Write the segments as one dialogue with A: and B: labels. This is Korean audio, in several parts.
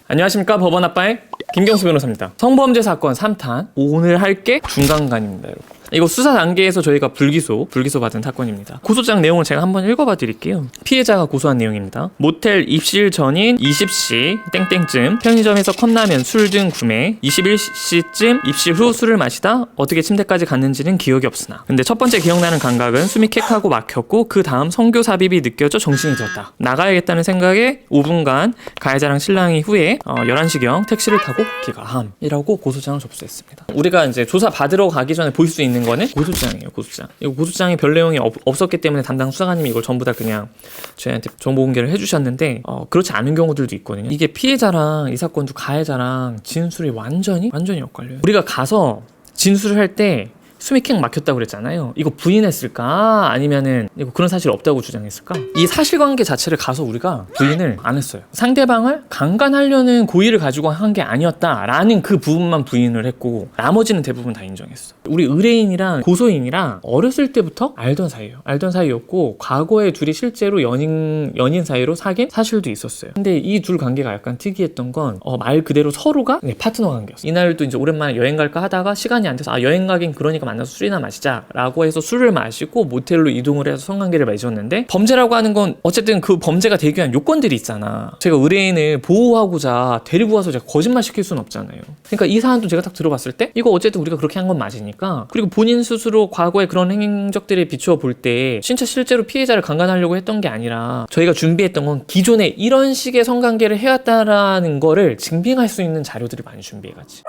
A: 안녕하십니까, 법원 아빠의 김경수 변호사입니다. 성범죄 사건 3탄, 오늘 할 게 중간간입니다, 여러분. 이거 수사 단계에서 저희가 불기소 받은 사건입니다. 고소장 내용을 제가 한번 읽어봐 드릴게요. 피해자가 고소한 내용입니다. 모텔 입실 전인 20시 땡땡쯤 편의점에서 컵라면, 술 등 구매, 21시쯤 입실 후 술을 마시다 어떻게 침대까지 갔는지는 기억이 없으나, 근데 첫 번째 기억나는 감각은 숨이 캑하고 막혔고 그 다음 성교 삽입이 느껴져 정신이 들었다. 나가야겠다는 생각에 5분간 가해자랑 신랑이 후에 11시경 택시를 타고 귀가함이라고 고소장을 접수했습니다. 우리가 이제 조사 받으러 가기 전에 볼 수 있는 거는 고소장이에요. 고소장. 이거 고소장에 별 내용이 없었기 때문에 담당 수사관님이 이걸 전부 다 그냥 저희한테 정보 공개를 해주셨는데, 그렇지 않은 경우들도 있거든요. 이게 피해자랑 이 사건도 가해자랑 진술이 완전히 엇갈려요. 우리가 가서 진술을 할 때 숨이 캑 막혔다고 그랬잖아요. 이거 부인했을까? 아니면은 이거 그런 사실 없다고 주장했을까? 이 사실관계 자체를 가서 우리가 부인을 안 했어요. 상대방을 강간하려는 고의를 가지고 한 게 아니었다라는 그 부분만 부인을 했고, 나머지는 대부분 다 인정했어. 우리 의뢰인이랑 고소인이랑 어렸을 때부터 알던 사이였고, 과거에 둘이 실제로 연인 사이로 사귄 사실도 있었어요. 근데 이 둘 관계가 약간 특이했던 건 말 그대로 서로가 파트너 관계였어. 이날도 이제 오랜만에 여행 갈까 하다가 시간이 안 돼서 여행 가긴 그러니까 만나서 술이나 마시자 라고 해서 술을 마시고 모텔로 이동을 해서 성관계를 맺었는데, 범죄라고 하는 건 어쨌든 그 범죄가 되기 위한 요건들이 있잖아. 제가 의뢰인을 보호하고자 데리고 와서 제가 거짓말 시킬 수는 없잖아요. 그러니까 이 사안도 제가 딱 들어봤을 때 이거 어쨌든 우리가 그렇게 한 건 맞으니까, 그리고 본인 스스로 과거의 그런 행적들에 비추어 볼 때 진짜 실제로 피해자를 강간하려고 했던 게 아니라 저희가 준비했던 건 기존에 이런 식의 성관계를 해왔다라는 거를 증빙할 수 있는 자료들을 많이 준비해갔지.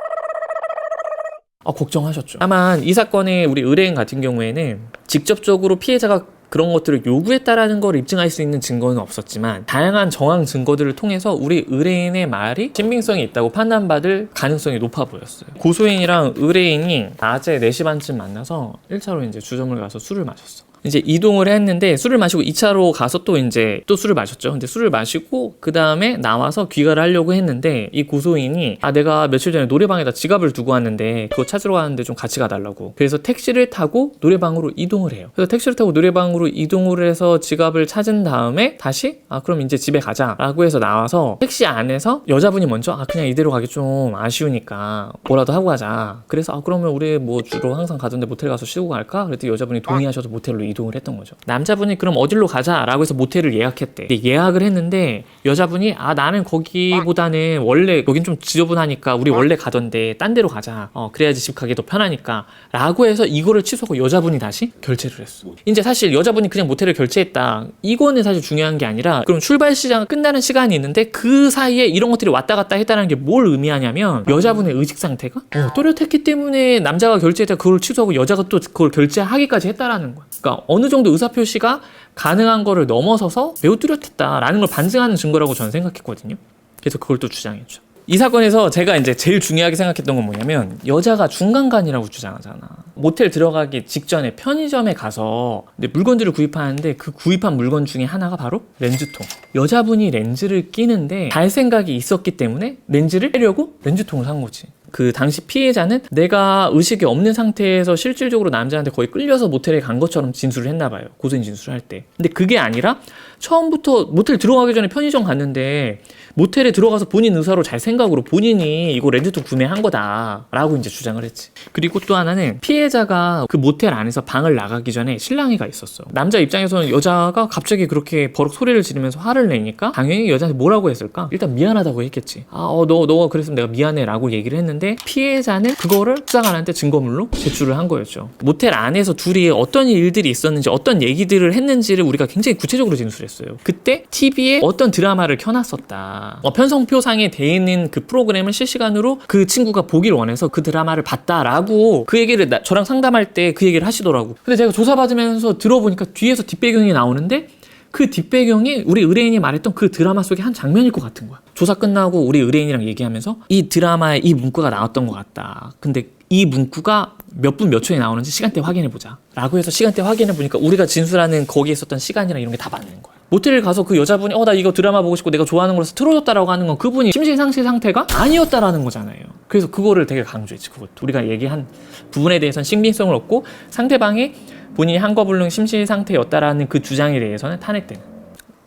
A: 걱정하셨죠. 다만 이 사건의 우리 의뢰인 같은 경우에는 직접적으로 피해자가 그런 것들을 요구했다라는 걸 입증할 수 있는 증거는 없었지만, 다양한 정황 증거들을 통해서 우리 의뢰인의 말이 신빙성이 있다고 판단받을 가능성이 높아 보였어요. 고소인이랑 의뢰인이 낮에 4시 반쯤 만나서 1차로 이제 주점을 가서 술을 마셨어. 이제 이동을 했는데 술을 마시고 2차로 가서 또 술을 마셨죠. 근데 술을 마시고 그 다음에 나와서 귀가를 하려고 했는데, 이 고소인이 내가 며칠 전에 노래방에다 지갑을 두고 왔는데 그거 찾으러 가는데 좀 같이 가달라고. 그래서 택시를 타고 노래방으로 이동을 해요. 그래서 택시를 타고 노래방으로 이동을 해서 지갑을 찾은 다음에 다시 그럼 이제 집에 가자 라고 해서 나와서 택시 안에서 여자분이 먼저 그냥 이대로 가기 좀 아쉬우니까 뭐라도 하고 가자. 그래서 그러면 우리 뭐 주로 항상 가던데 모텔 가서 쉬고 갈까? 그랬더니 여자분이 동의하셔서 모텔로 이동을 했던 거죠. 남자분이 그럼 어디로 가자라고 해서 모텔을 예약했대. 근데 예약을 했는데 여자분이 나는 거기보다는 원래 여긴 좀 지저분하니까 우리 원래 가던데 딴 데로 가자. 그래야지 집 가기 더 편하니까 라고 해서 이거를 취소하고 여자분이 다시 결제를 했어. 이제 사실 여자분이 그냥 모텔을 결제했다, 이거는 사실 중요한 게 아니라, 그럼 출발 시장 끝나는 시간이 있는데 그 사이에 이런 것들이 왔다 갔다 했다는 게 뭘 의미하냐면, 여자분의 의식 상태가 또렷했기 때문에 남자가 결제했다 그걸 취소하고 여자가 또 그걸 결제하기까지 했다라는 거야. 그러니까 어느 정도 의사표시가 가능한 거를 넘어서서 매우 뚜렷했다라는 걸 반증하는 증거라고 저는 생각했거든요. 그래서 그걸 또 주장했죠. 이 사건에서 제가 이제 제일 중요하게 생각했던 건 뭐냐면, 여자가 중간간이라고 주장하잖아. 모텔 들어가기 직전에 편의점에 가서 물건들을 구입하는데 그 구입한 물건 중에 하나가 바로 렌즈통. 여자분이 렌즈를 끼는데 잘 생각이 있었기 때문에 렌즈를 빼려고 렌즈통을 산 거지. 그 당시 피해자는 내가 의식이 없는 상태에서 실질적으로 남자한테 거의 끌려서 모텔에 간 것처럼 진술을 했나 봐요. 고소인 진술을 할 때. 근데 그게 아니라 처음부터 모텔 들어가기 전에 편의점 갔는데 모텔에 들어가서 본인 의사로 잘 생각으로 본인이 이거 렌즈통 구매한 거다라고 이제 주장을 했지. 그리고 또 하나는 피해자가 그 모텔 안에서 방을 나가기 전에 실랑이가 있었어. 남자 입장에서는 여자가 갑자기 그렇게 버럭 소리를 지르면서 화를 내니까 당연히 여자한테 뭐라고 했을까? 일단 미안하다고 했겠지. 너가 그랬으면 내가 미안해 라고 얘기를 했는데, 피해자는 그거를 수사관한테 증거물로 제출을 한 거였죠. 모텔 안에서 둘이 어떤 일들이 있었는지, 어떤 얘기들을 했는지를 우리가 굉장히 구체적으로 진술했어요. 그때 TV에 어떤 드라마를 켜놨었다. 편성표상에 돼 있는 그 프로그램을 실시간으로 그 친구가 보길 원해서 그 드라마를 봤다라고 그 얘기를 저랑 상담할 때 그 얘기를 하시더라고. 근데 제가 조사받으면서 들어보니까 뒤에서 뒷배경이 나오는데, 그 뒷배경이 우리 의뢰인이 말했던 그 드라마 속의 한 장면일 것 같은 거야. 조사 끝나고 우리 의뢰인이랑 얘기하면서 이 드라마에 이 문구가 나왔던 것 같다. 근데 이 문구가 몇 분 몇 초에 나오는지 시간대 확인해보자 라고 해서 시간대 확인해보니까 우리가 진술하는 거기에 있었던 시간이랑 이런 게 다 맞는 거야. 모텔을 가서 그 여자분이 나 이거 드라마 보고 싶고 내가 좋아하는 거라서 틀어줬다라고 하는 건 그분이 심신상실 상태가 아니었다라는 거잖아요. 그래서 그거를 되게 강조했지. 그것도 우리가 얘기한 부분에 대해서는 신빙성을 얻고, 상대방이 본인이 한거불능 심신 상태였다라는 그 주장에 대해서는 탄핵되는.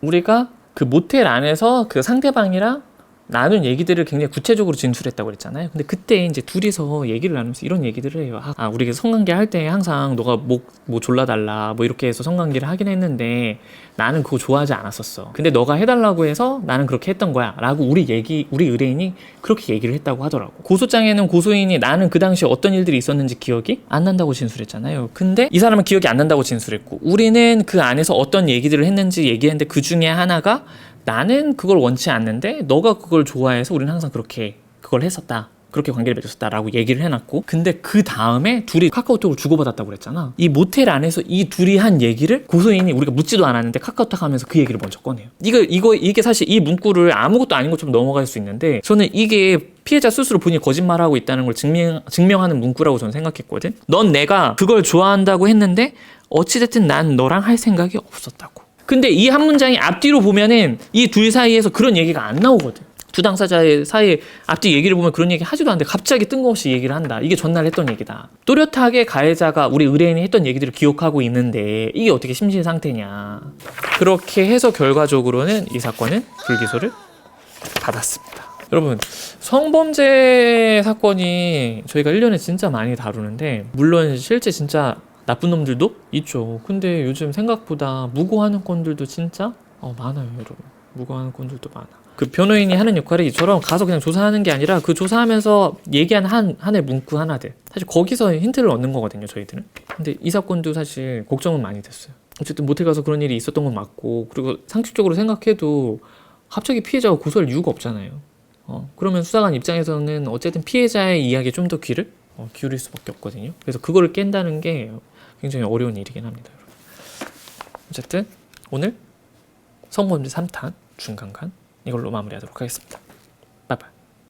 A: 우리가 그 모텔 안에서 그 상대방이랑 나눈 얘기들을 굉장히 구체적으로 진술했다고 그랬잖아요. 근데 그때 이제 둘이서 얘기를 나누면서 이런 얘기들을 해요. 우리 성관계 할 때 항상 너가 뭐 졸라달라 뭐 이렇게 해서 성관계를 하긴 했는데 나는 그거 좋아하지 않았었어. 근데 너가 해달라고 해서 나는 그렇게 했던 거야 라고 우리 의뢰인이 그렇게 얘기를 했다고 하더라고. 고소장에는 고소인이 나는 그 당시 어떤 일들이 있었는지 기억이 안 난다고 진술했잖아요. 근데 이 사람은 기억이 안 난다고 진술했고, 우리는 그 안에서 어떤 얘기들을 했는지 얘기했는데 그 중에 하나가 나는 그걸 원치 않는데 너가 그걸 좋아해서 우리는 항상 그렇게 그걸 했었다, 그렇게 관계를 맺었다라고 얘기를 해놨고, 근데 그 다음에 둘이 카카오톡을 주고받았다고 그랬잖아. 이 모텔 안에서 이 둘이 한 얘기를 고소인이 우리가 묻지도 않았는데 카카오톡 하면서 그 얘기를 먼저 꺼내요. 이게 사실 이 문구를 아무것도 아닌 것처럼 넘어갈 수 있는데, 저는 이게 피해자 스스로 본인이 거짓말하고 있다는 걸 증명하는 문구라고 저는 생각했거든. 넌 내가 그걸 좋아한다고 했는데 어찌됐든 난 너랑 할 생각이 없었다고. 근데 이 한 문장이 앞뒤로 보면은 이 둘 사이에서 그런 얘기가 안 나오거든. 두 당사자의 사이에 앞뒤 얘기를 보면 그런 얘기 하지도 않는데 갑자기 뜬금없이 얘기를 한다. 이게 전날 했던 얘기다. 또렷하게 가해자가 우리 의뢰인이 했던 얘기들을 기억하고 있는데 이게 어떻게 심신 상태냐. 그렇게 해서 결과적으로는 이 사건은 불기소를 받았습니다. 여러분, 성범죄 사건이 저희가 1년에 진짜 많이 다루는데, 물론 실제 진짜 나쁜 놈들도 있죠. 근데 요즘 생각보다 무고하는 건들도 진짜 많아요, 여러분. 무고하는 건들도 많아. 그 변호인이 하는 역할이 이처럼 가서 그냥 조사하는 게 아니라 그 조사하면서 얘기한 한해 문구 하나들, 사실 거기서 힌트를 얻는 거거든요, 저희들은. 근데 이 사건도 사실 걱정은 많이 됐어요. 어쨌든 모텔 가서 그런 일이 있었던 건 맞고, 그리고 상식적으로 생각해도 갑자기 피해자가 고소할 이유가 없잖아요. 그러면 수사관 입장에서는 어쨌든 피해자의 이야기에 좀 더 귀를 기울일 수밖에 없거든요. 그래서 그거를 깬다는 게 굉장히 어려운 일이긴 합니다, 여러분. 어쨌든 오늘 성범죄 3탄 중간간 이걸로 마무리하도록 하겠습니다. 바이바이.